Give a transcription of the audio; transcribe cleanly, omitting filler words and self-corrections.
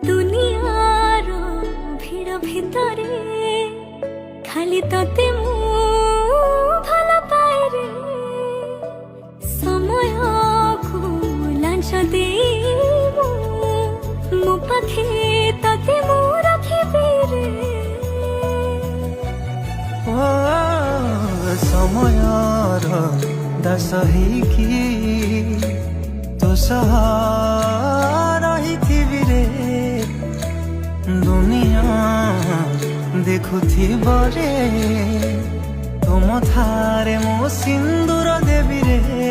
দুনিয়ার ভিড় ভিতরে খালি তোতে মু ভাল পাই রে সময়କୁ ଲାଞ୍ଚ ଦେଇ ମୋ ପାଖେ ତତେ ମୁଁ ରଖିବି ରେ ଓ ସମୟର ଦାସ ହେଇକି ତୋ ସହ ରହିଥିବି ରେ ଦୁନିଆ ଦେଖୁଥିବ ରେ ତୋ ମଥାରେ ମୁଁ ସିନ୍ଦୁର ଦେବି ରେ